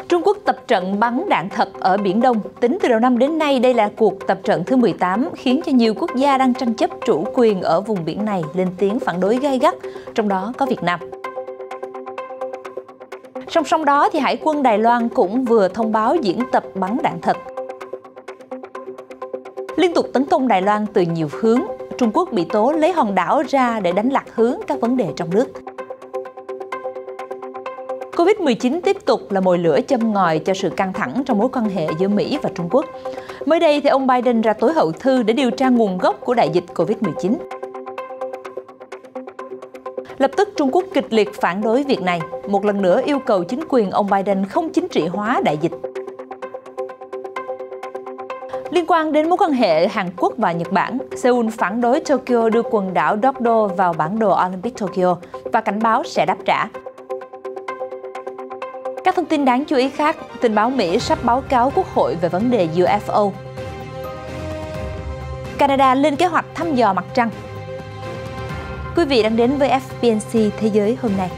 Trung Quốc tập trận bắn đạn thật ở Biển Đông. Tính từ đầu năm đến nay, đây là cuộc tập trận thứ 18, khiến cho nhiều quốc gia đang tranh chấp chủ quyền ở vùng biển này lên tiếng phản đối gay gắt, trong đó có Việt Nam. Song song đó, thì Hải quân Đài Loan cũng vừa thông báo diễn tập bắn đạn thật. Liên tục tấn công Đài Loan từ nhiều hướng, Trung Quốc bị tố lấy hòn đảo ra để đánh lạc hướng các vấn đề trong nước. Covid-19 tiếp tục là mồi lửa châm ngòi cho sự căng thẳng trong mối quan hệ giữa Mỹ và Trung Quốc. Mới đây, thì ông Biden ra tối hậu thư để điều tra nguồn gốc của đại dịch Covid-19. Lập tức, Trung Quốc kịch liệt phản đối việc này, một lần nữa yêu cầu chính quyền ông Biden không chính trị hóa đại dịch. Liên quan đến mối quan hệ Hàn Quốc và Nhật Bản, Seoul phản đối Tokyo đưa quần đảo Dokdo vào bản đồ Olympic Tokyo và cảnh báo sẽ đáp trả. Các thông tin đáng chú ý khác, tình báo Mỹ sắp báo cáo Quốc hội về vấn đề UFO. Canada lên kế hoạch thăm dò mặt trăng. Quý vị đang đến với FBNC Thế giới hôm nay.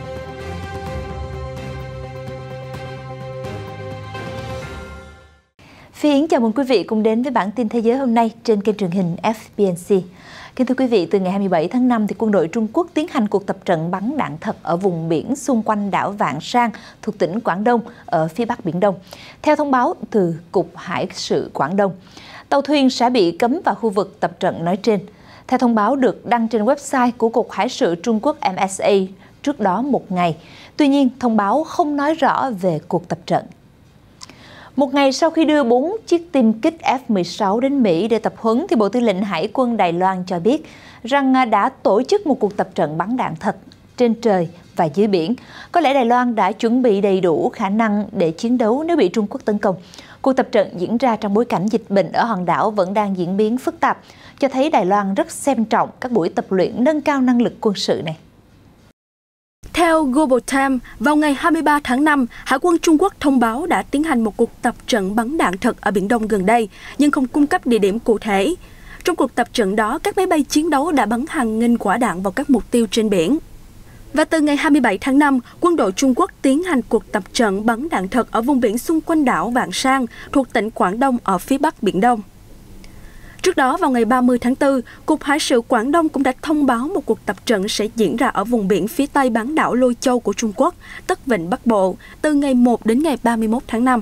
Phi Yến chào mừng quý vị cùng đến với bản tin Thế giới hôm nay trên kênh truyền hình FBNC. Kính thưa quý vị, từ ngày 27 tháng 5, thì quân đội Trung Quốc tiến hành cuộc tập trận bắn đạn thật ở vùng biển xung quanh đảo Vạn San thuộc tỉnh Quảng Đông ở phía Bắc Biển Đông. Theo thông báo từ Cục Hải sự Quảng Đông, tàu thuyền sẽ bị cấm vào khu vực tập trận nói trên. Theo thông báo được đăng trên website của Cục Hải sự Trung Quốc MSA trước đó một ngày. Tuy nhiên, thông báo không nói rõ về cuộc tập trận. Một ngày sau khi đưa 4 chiếc tiêm kích F-16 đến Mỹ để tập huấn, thì Bộ Tư lệnh Hải quân Đài Loan cho biết rằng đã tổ chức một cuộc tập trận bắn đạn thật trên trời và dưới biển. Có lẽ Đài Loan đã chuẩn bị đầy đủ khả năng để chiến đấu nếu bị Trung Quốc tấn công. Cuộc tập trận diễn ra trong bối cảnh dịch bệnh ở hòn đảo vẫn đang diễn biến phức tạp, cho thấy Đài Loan rất xem trọng các buổi tập luyện nâng cao năng lực quân sự này. Theo Global Times, vào ngày 23 tháng 5, Hải quân Trung Quốc thông báo đã tiến hành một cuộc tập trận bắn đạn thật ở Biển Đông gần đây, nhưng không cung cấp địa điểm cụ thể. Trong cuộc tập trận đó, các máy bay chiến đấu đã bắn hàng nghìn quả đạn vào các mục tiêu trên biển. Và từ ngày 27 tháng 5, quân đội Trung Quốc tiến hành cuộc tập trận bắn đạn thật ở vùng biển xung quanh đảo Vạn San thuộc tỉnh Quảng Đông ở phía Bắc Biển Đông. Trước đó, vào ngày 30 tháng 4, Cục Hải sự Quảng Đông cũng đã thông báo một cuộc tập trận sẽ diễn ra ở vùng biển phía tây bán đảo Lôi Châu của Trung Quốc, tức Vịnh Bắc Bộ, từ ngày 1 đến ngày 31 tháng 5.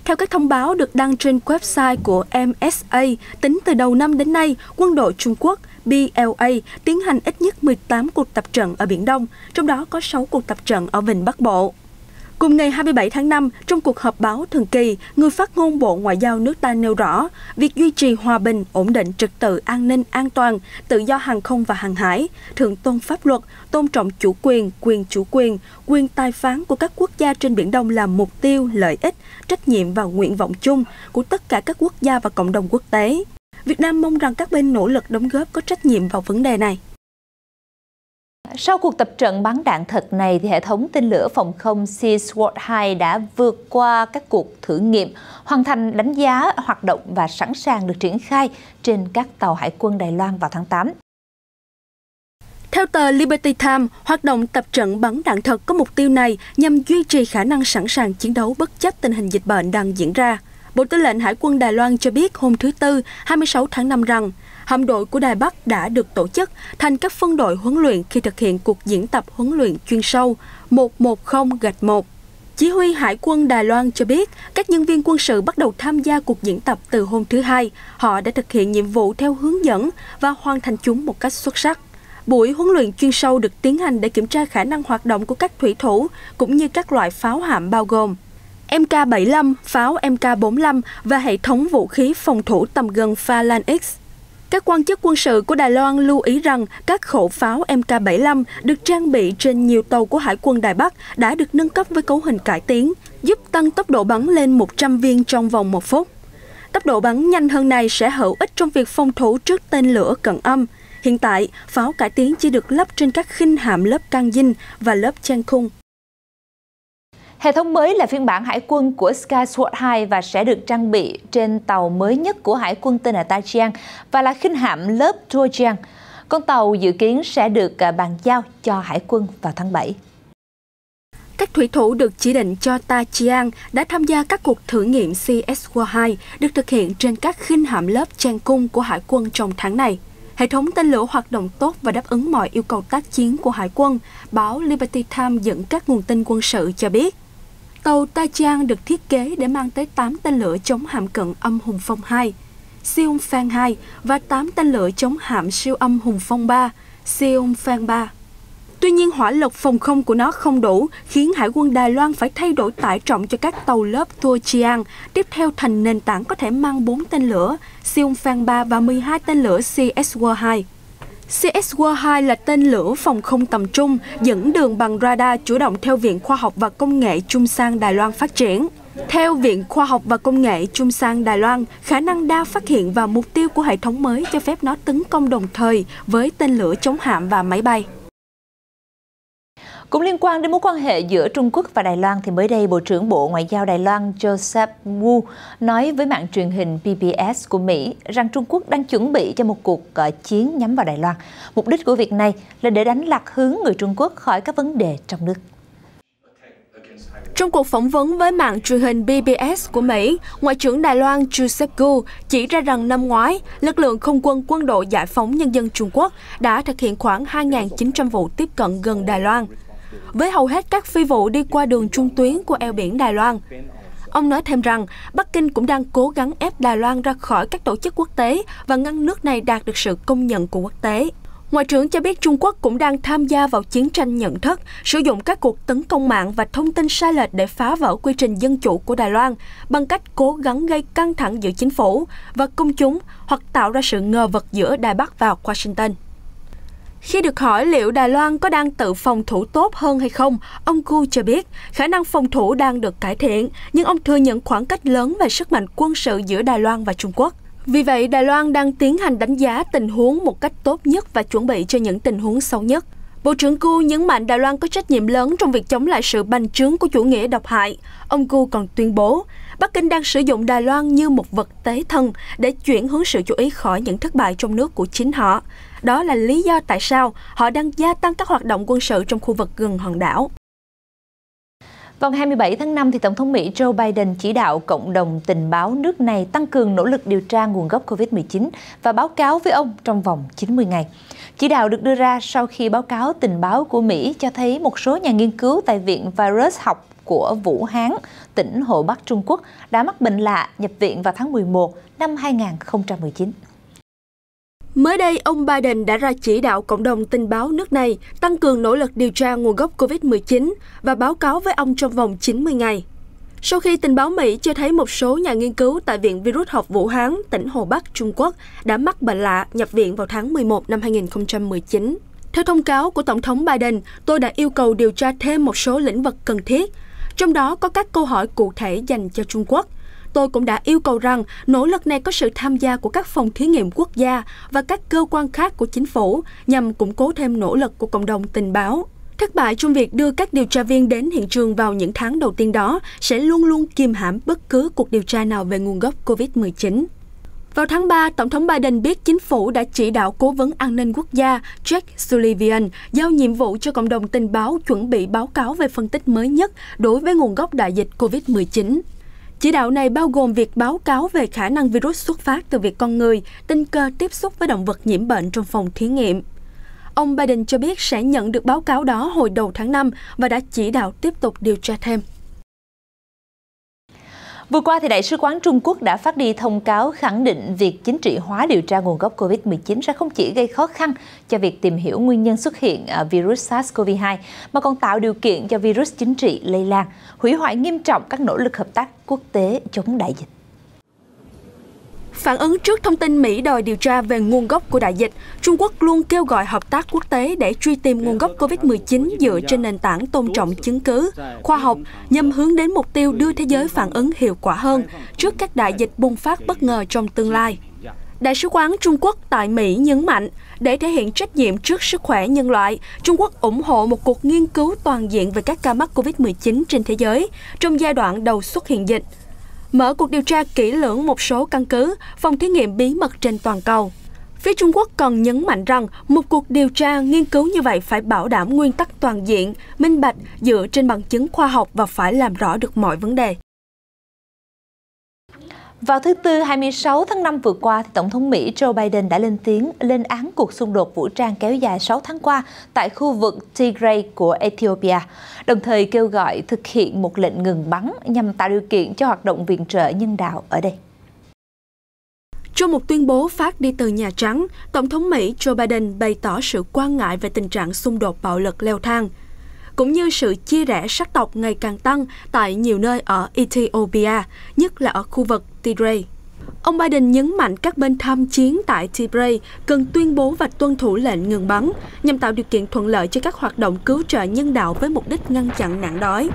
Theo các thông báo được đăng trên website của MSA, tính từ đầu năm đến nay, quân đội Trung Quốc BLA tiến hành ít nhất 18 cuộc tập trận ở Biển Đông, trong đó có 6 cuộc tập trận ở Vịnh Bắc Bộ. Cùng ngày 27 tháng 5, trong cuộc họp báo thường kỳ, người phát ngôn Bộ Ngoại giao nước ta nêu rõ, việc duy trì hòa bình, ổn định, trật tự, an ninh, an toàn, tự do hàng không và hàng hải, thượng tôn pháp luật, tôn trọng chủ quyền, quyền chủ quyền tài phán của các quốc gia trên Biển Đông là mục tiêu, lợi ích, trách nhiệm và nguyện vọng chung của tất cả các quốc gia và cộng đồng quốc tế. Việt Nam mong rằng các bên nỗ lực đóng góp có trách nhiệm vào vấn đề này. Sau cuộc tập trận bắn đạn thật này, thì hệ thống tên lửa phòng không Sea Sword 2 đã vượt qua các cuộc thử nghiệm, hoàn thành đánh giá hoạt động và sẵn sàng được triển khai trên các tàu hải quân Đài Loan vào tháng 8. Theo tờ Liberty Times, hoạt động tập trận bắn đạn thật có mục tiêu này nhằm duy trì khả năng sẵn sàng chiến đấu bất chấp tình hình dịch bệnh đang diễn ra. Bộ Tư lệnh Hải quân Đài Loan cho biết hôm thứ Tư, 26 tháng 5 rằng, hạm đội của Đài Bắc đã được tổ chức thành các phân đội huấn luyện khi thực hiện cuộc diễn tập huấn luyện chuyên sâu 110-1. Chỉ huy Hải quân Đài Loan cho biết, các nhân viên quân sự bắt đầu tham gia cuộc diễn tập từ hôm thứ Hai. Họ đã thực hiện nhiệm vụ theo hướng dẫn và hoàn thành chúng một cách xuất sắc. Buổi huấn luyện chuyên sâu được tiến hành để kiểm tra khả năng hoạt động của các thủy thủ cũng như các loại pháo hạm bao gồm Mk-75, pháo Mk-45 và hệ thống vũ khí phòng thủ tầm gần Phalanx. Các quan chức quân sự của Đài Loan lưu ý rằng các khẩu pháo Mk-75 được trang bị trên nhiều tàu của Hải quân Đài Bắc đã được nâng cấp với cấu hình cải tiến, giúp tăng tốc độ bắn lên 100 viên trong vòng 1 phút. Tốc độ bắn nhanh hơn này sẽ hữu ích trong việc phòng thủ trước tên lửa cận âm. Hiện tại, pháo cải tiến chỉ được lắp trên các khinh hạm lớp can dinh và lớp chan khung. Hệ thống mới là phiên bản hải quân của Sky Sword 2 và sẽ được trang bị trên tàu mới nhất của hải quân tên là Tajiang và là khinh hạm lớp Trojan. Con tàu dự kiến sẽ được bàn giao cho hải quân vào tháng 7. Các thủy thủ được chỉ định cho Tajiang đã tham gia các cuộc thử nghiệm CSW-2 được thực hiện trên các khinh hạm lớp Trang Cung của Hải quân trong tháng này. Hệ thống tên lửa hoạt động tốt và đáp ứng mọi yêu cầu tác chiến của Hải quân, báo Liberty Times dẫn các nguồn tin quân sự cho biết. Tàu Tajiang được thiết kế để mang tới 8 tên lửa chống hạm cận âm Hùng Phong 2, Siêu Phang 2 và 8 tên lửa chống hạm siêu âm Hùng Phong 3, Siêu Phang 3. Tuy nhiên, hỏa lực phòng không của nó không đủ, khiến Hải quân Đài Loan phải thay đổi tải trọng cho các tàu lớp Tuojiang, tiếp theo thành nền tảng có thể mang 4 tên lửa, Siêu Phang 3 và 12 tên lửa CSW-2. CSW-2 là tên lửa phòng không tầm trung, dẫn đường bằng radar chủ động theo Viện Khoa học và Công nghệ Trung Sang Đài Loan phát triển. Theo Viện Khoa học và Công nghệ Trung Sang Đài Loan, khả năng đa phát hiện và mục tiêu của hệ thống mới cho phép nó tấn công đồng thời với tên lửa chống hạm và máy bay. Cũng liên quan đến mối quan hệ giữa Trung Quốc và Đài Loan, thì mới đây Bộ trưởng Bộ Ngoại giao Đài Loan Joseph Wu nói với mạng truyền hình PBS của Mỹ rằng Trung Quốc đang chuẩn bị cho một cuộc chiến nhắm vào Đài Loan. Mục đích của việc này là để đánh lạc hướng người Trung Quốc khỏi các vấn đề trong nước. Trong cuộc phỏng vấn với mạng truyền hình PBS của Mỹ, Ngoại trưởng Đài Loan Joseph Wu chỉ ra rằng năm ngoái, lực lượng không quân Quân đội Giải phóng Nhân dân Trung Quốc đã thực hiện khoảng 2.900 vụ tiếp cận gần Đài Loan, với hầu hết các phi vụ đi qua đường trung tuyến của eo biển Đài Loan. Ông nói thêm rằng Bắc Kinh cũng đang cố gắng ép Đài Loan ra khỏi các tổ chức quốc tế và ngăn nước này đạt được sự công nhận của quốc tế. Ngoại trưởng cho biết Trung Quốc cũng đang tham gia vào chiến tranh nhận thức, sử dụng các cuộc tấn công mạng và thông tin sai lệch để phá vỡ quy trình dân chủ của Đài Loan bằng cách cố gắng gây căng thẳng giữa chính phủ và công chúng hoặc tạo ra sự ngờ vực giữa Đài Bắc và Washington. Khi được hỏi liệu Đài Loan có đang tự phòng thủ tốt hơn hay không, ông Gu cho biết khả năng phòng thủ đang được cải thiện, nhưng ông thừa nhận khoảng cách lớn về sức mạnh quân sự giữa Đài Loan và Trung Quốc. Vì vậy, Đài Loan đang tiến hành đánh giá tình huống một cách tốt nhất và chuẩn bị cho những tình huống xấu nhất. Bộ trưởng Gu nhấn mạnh Đài Loan có trách nhiệm lớn trong việc chống lại sự bành trướng của chủ nghĩa độc hại. Ông Gu còn tuyên bố, Bắc Kinh đang sử dụng Đài Loan như một vật tế thân để chuyển hướng sự chú ý khỏi những thất bại trong nước của chính họ. Đó là lý do tại sao họ đang gia tăng các hoạt động quân sự trong khu vực gần hòn đảo. Vào ngày 27 tháng 5, Tổng thống Mỹ Joe Biden chỉ đạo cộng đồng tình báo nước này tăng cường nỗ lực điều tra nguồn gốc COVID-19 và báo cáo với ông trong vòng 90 ngày. Chỉ đạo được đưa ra sau khi báo cáo tình báo của Mỹ cho thấy một số nhà nghiên cứu tại Viện Virus học của Vũ Hán, tỉnh Hồ Bắc Trung Quốc đã mắc bệnh lạ nhập viện vào tháng 11 năm 2019. Mới đây, ông Biden đã ra chỉ đạo cộng đồng tình báo nước này tăng cường nỗ lực điều tra nguồn gốc COVID-19 và báo cáo với ông trong vòng 90 ngày. Sau khi tình báo Mỹ cho thấy một số nhà nghiên cứu tại Viện Virus học Vũ Hán, tỉnh Hồ Bắc, Trung Quốc đã mắc bệnh lạ nhập viện vào tháng 11 năm 2019. Theo thông cáo của Tổng thống Biden, tôi đã yêu cầu điều tra thêm một số lĩnh vực cần thiết, trong đó có các câu hỏi cụ thể dành cho Trung Quốc. Tôi cũng đã yêu cầu rằng nỗ lực này có sự tham gia của các phòng thí nghiệm quốc gia và các cơ quan khác của chính phủ nhằm củng cố thêm nỗ lực của cộng đồng tình báo. Thất bại trong việc đưa các điều tra viên đến hiện trường vào những tháng đầu tiên đó sẽ luôn luôn kiềm hãm bất cứ cuộc điều tra nào về nguồn gốc COVID-19. Vào tháng 3, Tổng thống Biden biết chính phủ đã chỉ đạo Cố vấn An ninh Quốc gia Jake Sullivan giao nhiệm vụ cho cộng đồng tình báo chuẩn bị báo cáo về phân tích mới nhất đối với nguồn gốc đại dịch COVID-19. Chỉ đạo này bao gồm việc báo cáo về khả năng virus xuất phát từ việc con người tình cờ tiếp xúc với động vật nhiễm bệnh trong phòng thí nghiệm. Ông Biden cho biết sẽ nhận được báo cáo đó hồi đầu tháng 5 và đã chỉ đạo tiếp tục điều tra thêm. Vừa qua, Đại sứ quán Trung Quốc đã phát đi thông cáo khẳng định việc chính trị hóa điều tra nguồn gốc COVID-19 sẽ không chỉ gây khó khăn cho việc tìm hiểu nguyên nhân xuất hiện virus SARS-CoV-2, mà còn tạo điều kiện cho virus chính trị lây lan, hủy hoại nghiêm trọng các nỗ lực hợp tác quốc tế chống đại dịch. Phản ứng trước thông tin Mỹ đòi điều tra về nguồn gốc của đại dịch, Trung Quốc luôn kêu gọi hợp tác quốc tế để truy tìm nguồn gốc COVID-19 dựa trên nền tảng tôn trọng chứng cứ, khoa học, nhằm hướng đến mục tiêu đưa thế giới phản ứng hiệu quả hơn trước các đại dịch bùng phát bất ngờ trong tương lai. Đại sứ quán Trung Quốc tại Mỹ nhấn mạnh, để thể hiện trách nhiệm trước sức khỏe nhân loại, Trung Quốc ủng hộ một cuộc nghiên cứu toàn diện về các ca mắc COVID-19 trên thế giới trong giai đoạn đầu xuất hiện dịch. Mở cuộc điều tra kỹ lưỡng một số căn cứ, phòng thí nghiệm bí mật trên toàn cầu. Phía Trung Quốc còn nhấn mạnh rằng một cuộc điều tra nghiên cứu như vậy phải bảo đảm nguyên tắc toàn diện, minh bạch, dựa trên bằng chứng khoa học và phải làm rõ được mọi vấn đề. Vào thứ Tư 26 tháng 5 vừa qua, Tổng thống Mỹ Joe Biden đã lên tiếng lên án cuộc xung đột vũ trang kéo dài 6 tháng qua tại khu vực Tigray của Ethiopia, đồng thời kêu gọi thực hiện một lệnh ngừng bắn nhằm tạo điều kiện cho hoạt động viện trợ nhân đạo ở đây. Trong một tuyên bố phát đi từ Nhà Trắng, Tổng thống Mỹ Joe Biden bày tỏ sự quan ngại về tình trạng xung đột bạo lực leo thang, cũng như sự chia rẽ sắc tộc ngày càng tăng tại nhiều nơi ở Ethiopia, nhất là ở khu vực Tigray. Ông Biden nhấn mạnh các bên tham chiến tại Tigray cần tuyên bố và tuân thủ lệnh ngừng bắn nhằm tạo điều kiện thuận lợi cho các hoạt động cứu trợ nhân đạo với mục đích ngăn chặn nạn đói.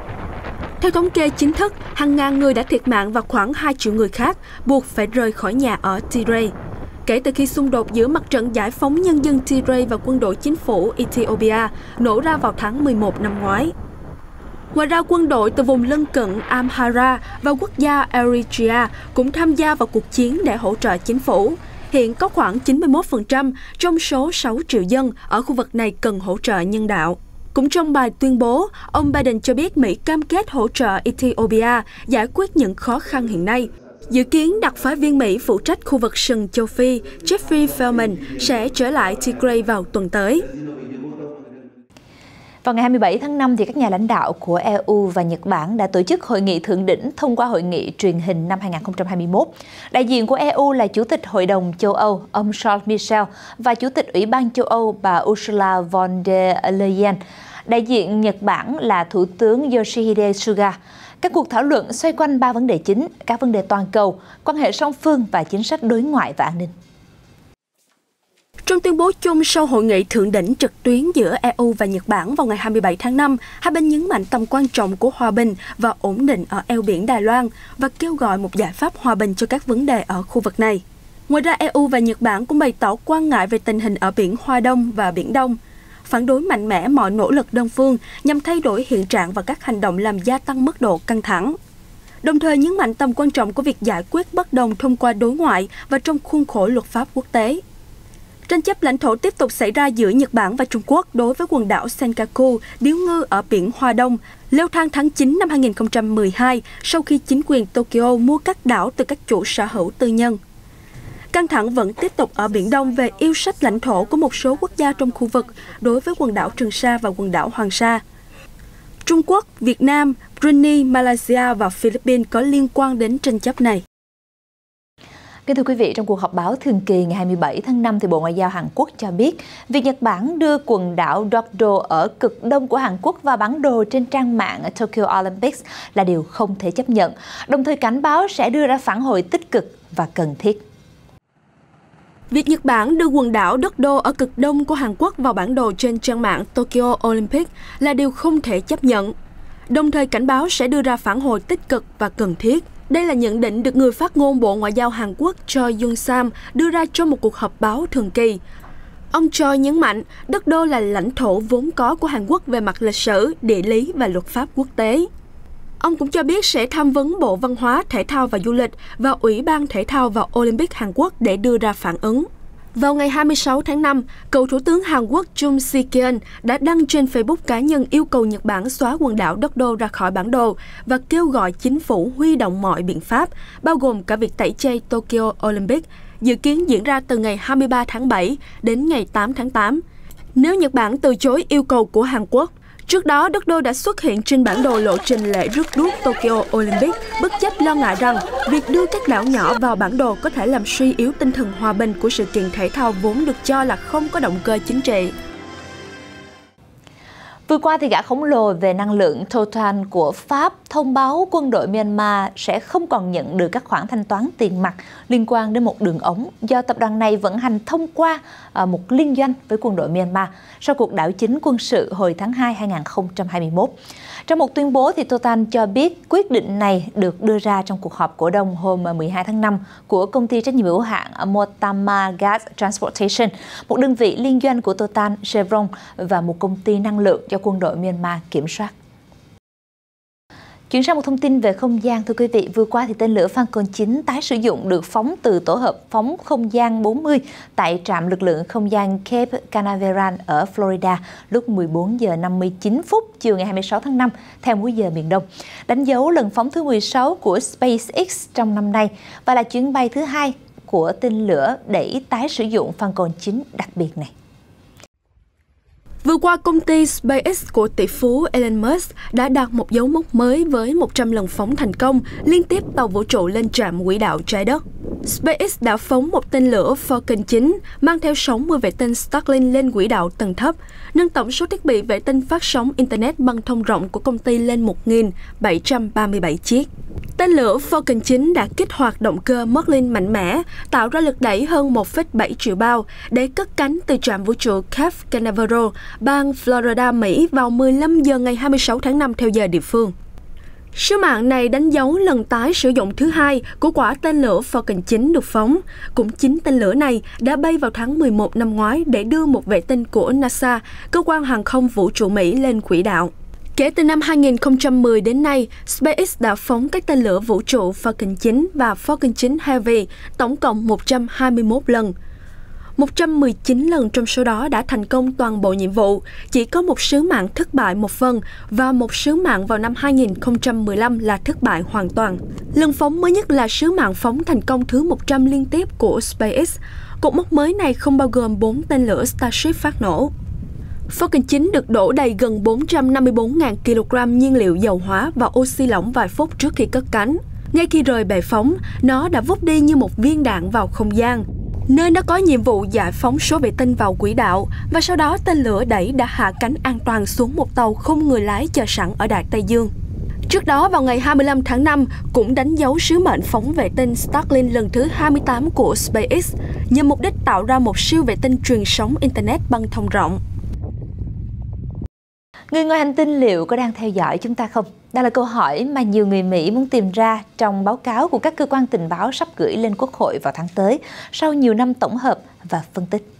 Theo thống kê chính thức, hàng ngàn người đã thiệt mạng và khoảng 2 triệu người khác buộc phải rời khỏi nhà ở Tigray kể từ khi xung đột giữa Mặt trận Giải phóng Nhân dân Tigray và quân đội chính phủ Ethiopia nổ ra vào tháng 11 năm ngoái. Ngoài ra, quân đội từ vùng lân cận Amhara và quốc gia Eritrea cũng tham gia vào cuộc chiến để hỗ trợ chính phủ. Hiện có khoảng 91% trong số 6 triệu dân ở khu vực này cần hỗ trợ nhân đạo. Cũng trong bài tuyên bố, ông Biden cho biết Mỹ cam kết hỗ trợ Ethiopia giải quyết những khó khăn hiện nay. Dự kiến đặc phái viên Mỹ phụ trách khu vực sừng châu Phi Jeffrey Feltman sẽ trở lại Tigray vào tuần tới. Vào ngày 27 tháng 5, các nhà lãnh đạo của EU và Nhật Bản đã tổ chức hội nghị thượng đỉnh thông qua hội nghị truyền hình năm 2021. Đại diện của EU là Chủ tịch Hội đồng châu Âu, ông Charles Michel, và Chủ tịch Ủy ban châu Âu, bà Ursula von der Leyen. Đại diện Nhật Bản là Thủ tướng Yoshihide Suga. Các cuộc thảo luận xoay quanh 3 vấn đề chính: các vấn đề toàn cầu, quan hệ song phương và chính sách đối ngoại và an ninh. Trong tuyên bố chung sau hội nghị thượng đỉnh trực tuyến giữa EU và Nhật Bản vào ngày 27 tháng 5, hai bên nhấn mạnh tầm quan trọng của hòa bình và ổn định ở eo biển Đài Loan và kêu gọi một giải pháp hòa bình cho các vấn đề ở khu vực này. Ngoài ra, EU và Nhật Bản cũng bày tỏ quan ngại về tình hình ở biển Hoa Đông và Biển Đông, phản đối mạnh mẽ mọi nỗ lực đơn phương nhằm thay đổi hiện trạng và các hành động làm gia tăng mức độ căng thẳng. Đồng thời nhấn mạnh tầm quan trọng của việc giải quyết bất đồng thông qua đối ngoại và trong khuôn khổ luật pháp quốc tế. Tranh chấp lãnh thổ tiếp tục xảy ra giữa Nhật Bản và Trung Quốc đối với quần đảo Senkaku, điếu ngư ở biển Hoa Đông, leo thang tháng 9 năm 2012 sau khi chính quyền Tokyo mua các đảo từ các chủ sở hữu tư nhân. Căng thẳng vẫn tiếp tục ở Biển Đông về yêu sách lãnh thổ của một số quốc gia trong khu vực đối với quần đảo Trường Sa và quần đảo Hoàng Sa. Trung Quốc, Việt Nam, Brunei, Malaysia và Philippines có liên quan đến tranh chấp này. Kính thưa quý vị, trong cuộc họp báo thường kỳ ngày 27 tháng 5, Bộ Ngoại giao Hàn Quốc cho biết việc Nhật Bản đưa quần đảo Dokdo ở cực đông của Hàn Quốc vào bản đồ trên trang mạng Tokyo Olympics là điều không thể chấp nhận, đồng thời cảnh báo sẽ đưa ra phản hồi tích cực và cần thiết. Việc Nhật Bản đưa quần đảo Dokdo ở cực đông của Hàn Quốc vào bản đồ trên trang mạng Tokyo Olympics là điều không thể chấp nhận, đồng thời cảnh báo sẽ đưa ra phản hồi tích cực và cần thiết. Đây là nhận định được người phát ngôn Bộ Ngoại giao Hàn Quốc Choi Yoon-sam đưa ra trong một cuộc họp báo thường kỳ. Ông Choi nhấn mạnh, Dokdo là lãnh thổ vốn có của Hàn Quốc về mặt lịch sử, địa lý và luật pháp quốc tế. Ông cũng cho biết sẽ tham vấn Bộ Văn hóa, Thể thao và Du lịch và Ủy ban Thể thao và Olympic Hàn Quốc để đưa ra phản ứng. Vào ngày 26 tháng 5, cựu Thủ tướng Hàn Quốc Jun Si-kyun đã đăng trên Facebook cá nhân yêu cầu Nhật Bản xóa quần đảo Dokdo ra khỏi bản đồ và kêu gọi chính phủ huy động mọi biện pháp, bao gồm cả việc tẩy chay Tokyo Olympic, dự kiến diễn ra từ ngày 23 tháng 7 đến ngày 8 tháng 8. Nếu Nhật Bản từ chối yêu cầu của Hàn Quốc, trước đó, Dokdo đã xuất hiện trên bản đồ lộ trình lễ rước đuốc Tokyo Olympic, bất chấp lo ngại rằng việc đưa các đảo nhỏ vào bản đồ có thể làm suy yếu tinh thần hòa bình của sự kiện thể thao vốn được cho là không có động cơ chính trị. Vừa qua, gã khổng lồ về năng lượng Total của Pháp thông báo quân đội Myanmar sẽ không còn nhận được các khoản thanh toán tiền mặt liên quan đến một đường ống do tập đoàn này vận hành thông qua một liên doanh với quân đội Myanmar sau cuộc đảo chính quân sự hồi tháng 2 2021. Trong một tuyên bố, Total cho biết quyết định này được đưa ra trong cuộc họp cổ đông hôm 12 tháng 5 của công ty trách nhiệm hữu hạn Motama Gas Transportation, một đơn vị liên doanh của Total, Chevron và một công ty năng lượng do quân đội Myanmar kiểm soát. Chuyển sang một thông tin về không gian, thưa quý vị. Vừa qua thì tên lửa Falcon 9 tái sử dụng được phóng từ tổ hợp phóng không gian 40 tại trạm lực lượng không gian Cape Canaveral ở Florida lúc 14 giờ 59 phút chiều ngày 26 tháng 5 theo múi giờ miền Đông, đánh dấu lần phóng thứ 16 của SpaceX trong năm nay và là chuyến bay thứ 2 của tên lửa đẩy tái sử dụng Falcon 9 đặc biệt này. Vừa qua, công ty SpaceX của tỷ phú Elon Musk đã đạt một dấu mốc mới với 100 lần phóng thành công liên tiếp tàu vũ trụ lên trạm quỹ đạo trái đất. SpaceX đã phóng một tên lửa Falcon 9 mang theo 60 vệ tinh Starlink lên quỹ đạo tầng thấp, nâng tổng số thiết bị vệ tinh phát sóng Internet băng thông rộng của công ty lên 1.737 chiếc. Tên lửa Falcon 9 đã kích hoạt động cơ Merlin mạnh mẽ, tạo ra lực đẩy hơn 1,7 triệu bao để cất cánh từ trạm vũ trụ Cape Canaveral, bang Florida, Mỹ vào 15 giờ ngày 26 tháng 5 theo giờ địa phương. Sứ mạng này đánh dấu lần tái sử dụng thứ 2 của quả tên lửa Falcon 9 được phóng. Cũng chính tên lửa này đã bay vào tháng 11 năm ngoái để đưa một vệ tinh của NASA, cơ quan hàng không vũ trụ Mỹ, lên quỹ đạo. Kể từ năm 2010 đến nay, SpaceX đã phóng các tên lửa vũ trụ Falcon 9 và Falcon 9 Heavy tổng cộng 121 lần. 119 lần trong số đó đã thành công toàn bộ nhiệm vụ, chỉ có một sứ mạng thất bại một phần và một sứ mạng vào năm 2015 là thất bại hoàn toàn. Lần phóng mới nhất là sứ mạng phóng thành công thứ 100 liên tiếp của SpaceX. Cột mốc mới này không bao gồm 4 tên lửa Starship phát nổ. Falcon 9 được đổ đầy gần 454.000 kg nhiên liệu dầu hóa và oxy lỏng vài phút trước khi cất cánh. Ngay khi rời bệ phóng, nó đã vút đi như một viên đạn vào không gian, nơi nó có nhiệm vụ giải phóng số vệ tinh vào quỹ đạo, và sau đó tên lửa đẩy đã hạ cánh an toàn xuống một tàu không người lái chờ sẵn ở Đại Tây Dương. Trước đó, vào ngày 25 tháng 5, cũng đánh dấu sứ mệnh phóng vệ tinh Starlink lần thứ 28 của SpaceX, nhằm mục đích tạo ra một siêu vệ tinh truyền sóng Internet băng thông rộng. Người ngoài hành tinh liệu có đang theo dõi chúng ta không? Đây là câu hỏi mà nhiều người Mỹ muốn tìm ra trong báo cáo của các cơ quan tình báo sắp gửi lên Quốc hội vào tháng tới, sau nhiều năm tổng hợp và phân tích.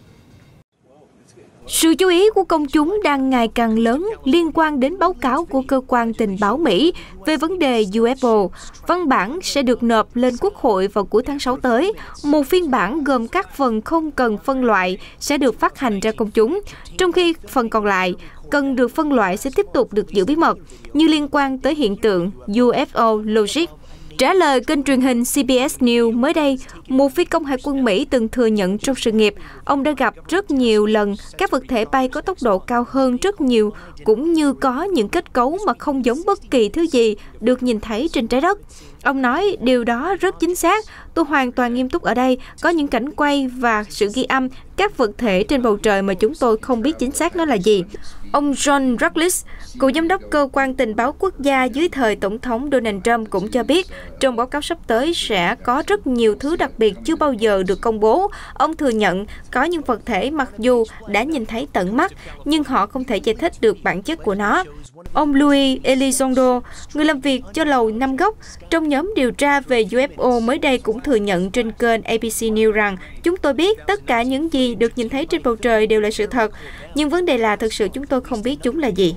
Sự chú ý của công chúng đang ngày càng lớn liên quan đến báo cáo của cơ quan tình báo Mỹ về vấn đề UFO. Văn bản sẽ được nộp lên Quốc hội vào cuối tháng 6 tới. Một phiên bản gồm các phần không cần phân loại sẽ được phát hành ra công chúng, trong khi phần còn lại cần được phân loại sẽ tiếp tục được giữ bí mật, như liên quan tới hiện tượng UFO Logic. Trả lời kênh truyền hình CBS News mới đây, một phi công hải quân Mỹ từng thừa nhận trong sự nghiệp, ông đã gặp rất nhiều lần các vật thể bay có tốc độ cao hơn rất nhiều, cũng như có những kết cấu mà không giống bất kỳ thứ gì được nhìn thấy trên trái đất. Ông nói điều đó rất chính xác, tôi hoàn toàn nghiêm túc ở đây, có những cảnh quay và sự ghi âm các vật thể trên bầu trời mà chúng tôi không biết chính xác nó là gì. Ông John Rutledge, cựu giám đốc cơ quan tình báo quốc gia dưới thời Tổng thống Donald Trump cũng cho biết, trong báo cáo sắp tới sẽ có rất nhiều thứ đặc biệt chưa bao giờ được công bố. Ông thừa nhận có những vật thể mặc dù đã nhìn thấy tận mắt, nhưng họ không thể giải thích được bản chất của nó. Ông Louis Elizondo, người làm việc cho Lầu Năm Góc trong nhóm điều tra về UFO mới đây cũng thừa nhận trên kênh ABC News rằng chúng tôi biết tất cả những gì được nhìn thấy trên bầu trời đều là sự thật, nhưng vấn đề là thực sự chúng tôi không biết chúng là gì.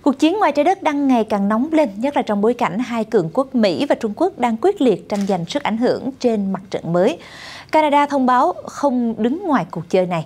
Cuộc chiến ngoài trái đất đang ngày càng nóng lên, nhất là trong bối cảnh hai cường quốc Mỹ và Trung Quốc đang quyết liệt tranh giành sức ảnh hưởng trên mặt trận mới. Canada thông báo không đứng ngoài cuộc chơi này.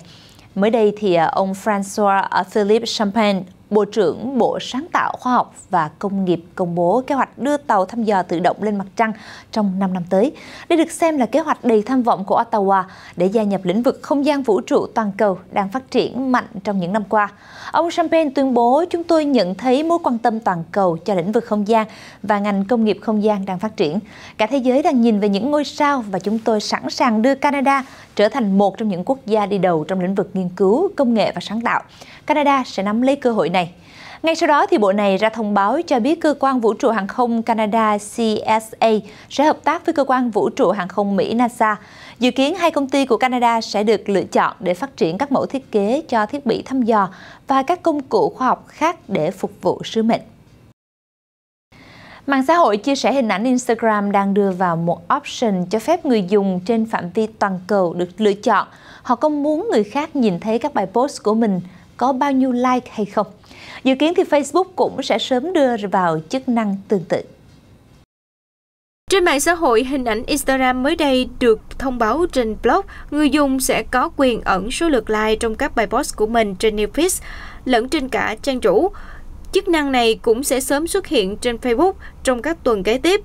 Mới đây thì ông François-Philippe Champagne, Bộ trưởng Bộ Sáng tạo, Khoa học và Công nghiệp công bố kế hoạch đưa tàu thăm dò tự động lên mặt trăng trong 5 năm tới. Đây được xem là kế hoạch đầy tham vọng của Ottawa để gia nhập lĩnh vực không gian vũ trụ toàn cầu đang phát triển mạnh trong những năm qua. Ông Champagne tuyên bố, chúng tôi nhận thấy mối quan tâm toàn cầu cho lĩnh vực không gian và ngành công nghiệp không gian đang phát triển. Cả thế giới đang nhìn về những ngôi sao và chúng tôi sẵn sàng đưa Canada trở thành một trong những quốc gia đi đầu trong lĩnh vực nghiên cứu, công nghệ và sáng tạo. Canada sẽ nắm lấy cơ hội này. Ngay sau đó thì bộ này ra thông báo cho biết cơ quan vũ trụ hàng không Canada CSA sẽ hợp tác với cơ quan vũ trụ hàng không Mỹ NASA. Dự kiến hai công ty của Canada sẽ được lựa chọn để phát triển các mẫu thiết kế cho thiết bị thăm dò và các công cụ khoa học khác để phục vụ sứ mệnh. Mạng xã hội chia sẻ hình ảnh Instagram đang đưa vào một option cho phép người dùng trên phạm vi toàn cầu được lựa chọn. Họ có muốn người khác nhìn thấy các bài post của mình có bao nhiêu like hay không. Dự kiến thì Facebook cũng sẽ sớm đưa vào chức năng tương tự. Trên mạng xã hội, hình ảnh Instagram mới đây được thông báo trên blog, người dùng sẽ có quyền ẩn số lượt like trong các bài post của mình trên Newsfeed lẫn trên cả trang chủ. Chức năng này cũng sẽ sớm xuất hiện trên Facebook trong các tuần kế tiếp.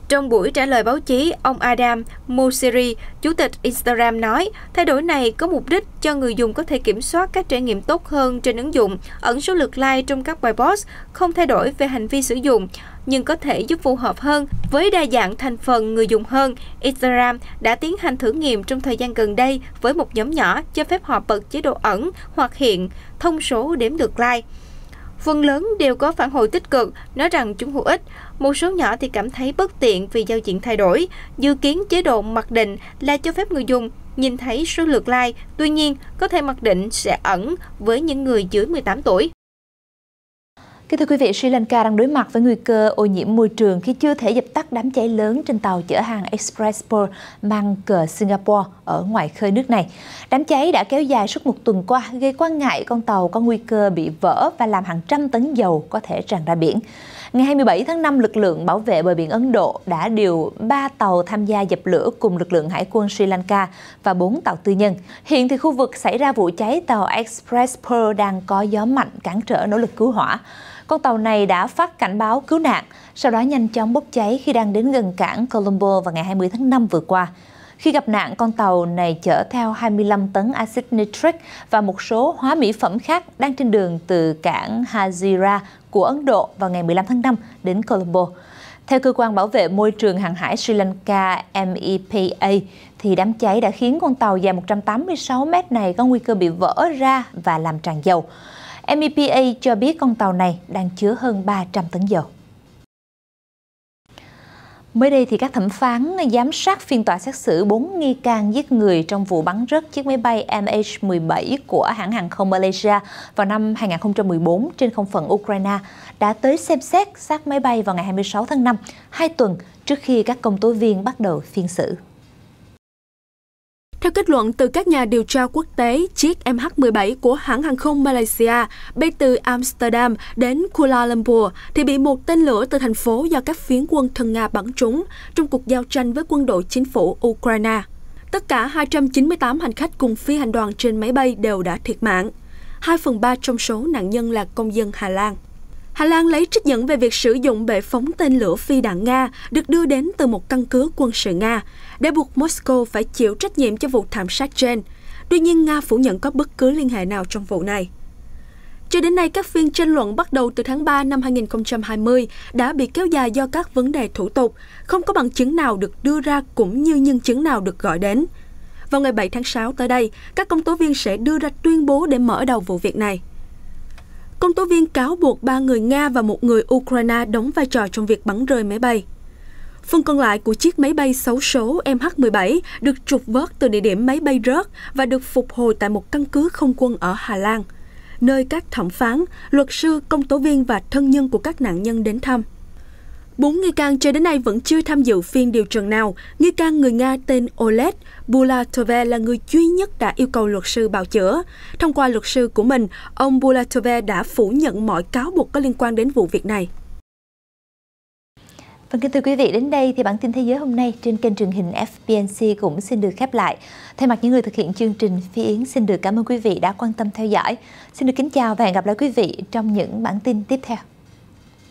Trong buổi trả lời báo chí, ông Adam Mosseri, chủ tịch Instagram nói, thay đổi này có mục đích cho người dùng có thể kiểm soát các trải nghiệm tốt hơn trên ứng dụng, ẩn số lượt like trong các bài post, không thay đổi về hành vi sử dụng, nhưng có thể giúp phù hợp hơn với đa dạng thành phần người dùng hơn. Instagram đã tiến hành thử nghiệm trong thời gian gần đây với một nhóm nhỏ cho phép họ bật chế độ ẩn hoặc hiện thông số đếm lượt like. Phần lớn đều có phản hồi tích cực, nói rằng chúng hữu ích. Một số nhỏ thì cảm thấy bất tiện vì giao diện thay đổi. Dự kiến chế độ mặc định là cho phép người dùng nhìn thấy số lượt like, tuy nhiên có thể mặc định sẽ ẩn với những người dưới 18 tuổi. Kính thưa quý vị, Sri Lanka đang đối mặt với nguy cơ ô nhiễm môi trường khi chưa thể dập tắt đám cháy lớn trên tàu chở hàng Express Pearl mang cờ Singapore ở ngoài khơi nước này. Đám cháy đã kéo dài suốt một tuần qua, gây quan ngại con tàu có nguy cơ bị vỡ và làm hàng trăm tấn dầu có thể tràn ra biển. Ngày 27 tháng 5, lực lượng bảo vệ bờ biển Ấn Độ đã điều 3 tàu tham gia dập lửa cùng lực lượng hải quân Sri Lanka và 4 tàu tư nhân. Hiện thì khu vực xảy ra vụ cháy tàu Express Pearl đang có gió mạnh cản trở nỗ lực cứu hỏa. Con tàu này đã phát cảnh báo cứu nạn, sau đó nhanh chóng bốc cháy khi đang đến gần cảng Colombo vào ngày 20 tháng 5 vừa qua. Khi gặp nạn, con tàu này chở theo 25 tấn axit nitric và một số hóa mỹ phẩm khác đang trên đường từ cảng Hazira của Ấn Độ vào ngày 15 tháng 5 đến Colombo. Theo cơ quan bảo vệ môi trường hàng hải Sri Lanka MEPA, thì đám cháy đã khiến con tàu dài 186 mét này có nguy cơ bị vỡ ra và làm tràn dầu. MEPA cho biết con tàu này đang chứa hơn 300 tấn dầu. Mới đây thì các thẩm phán giám sát phiên tòa xét xử 4 nghi can giết người trong vụ bắn rớt chiếc máy bay MH17 của hãng hàng không Malaysia vào năm 2014 trên không phận Ukraine đã tới xem xét xác máy bay vào ngày 26 tháng 5, 2 tuần trước khi các công tố viên bắt đầu phiên xử. Theo kết luận từ các nhà điều tra quốc tế, chiếc MH17 của hãng hàng không Malaysia bay từ Amsterdam đến Kuala Lumpur thì bị một tên lửa từ thành phố do các phiến quân thân Nga bắn trúng trong cuộc giao tranh với quân đội chính phủ Ukraine. Tất cả 298 hành khách cùng phi hành đoàn trên máy bay đều đã thiệt mạng. 2/3 trong số nạn nhân là công dân Hà Lan. Hà Lan lấy trích dẫn về việc sử dụng bệ phóng tên lửa phi đạn Nga được đưa đến từ một căn cứ quân sự Nga để buộc Moscow phải chịu trách nhiệm cho vụ thảm sát trên. Tuy nhiên, Nga phủ nhận có bất cứ liên hệ nào trong vụ này. Cho đến nay, các phiên tranh luận bắt đầu từ tháng 3 năm 2020 đã bị kéo dài do các vấn đề thủ tục, không có bằng chứng nào được đưa ra cũng như nhân chứng nào được gọi đến. Vào ngày 7 tháng 6 tới đây, các công tố viên sẽ đưa ra tuyên bố để mở đầu vụ việc này. Công tố viên cáo buộc 3 người Nga và 1 người Ukraine đóng vai trò trong việc bắn rơi máy bay. Phần còn lại của chiếc máy bay xấu số MH17 được trục vớt từ địa điểm máy bay rớt và được phục hồi tại một căn cứ không quân ở Hà Lan, nơi các thẩm phán, luật sư, công tố viên và thân nhân của các nạn nhân đến thăm. 4 nghi can cho đến nay vẫn chưa tham dự phiên điều trần nào. Nghi can người Nga tên Oleg Bulatov là người duy nhất đã yêu cầu luật sư bào chữa. Thông qua luật sư của mình, ông Bulatov đã phủ nhận mọi cáo buộc có liên quan đến vụ việc này. Vâng, kính thưa quý vị, đến đây thì bản tin thế giới hôm nay trên kênh truyền hình FBNC cũng xin được khép lại. Thay mặt những người thực hiện chương trình, Phi Yến xin được cảm ơn quý vị đã quan tâm theo dõi. Xin được kính chào và hẹn gặp lại quý vị trong những bản tin tiếp theo.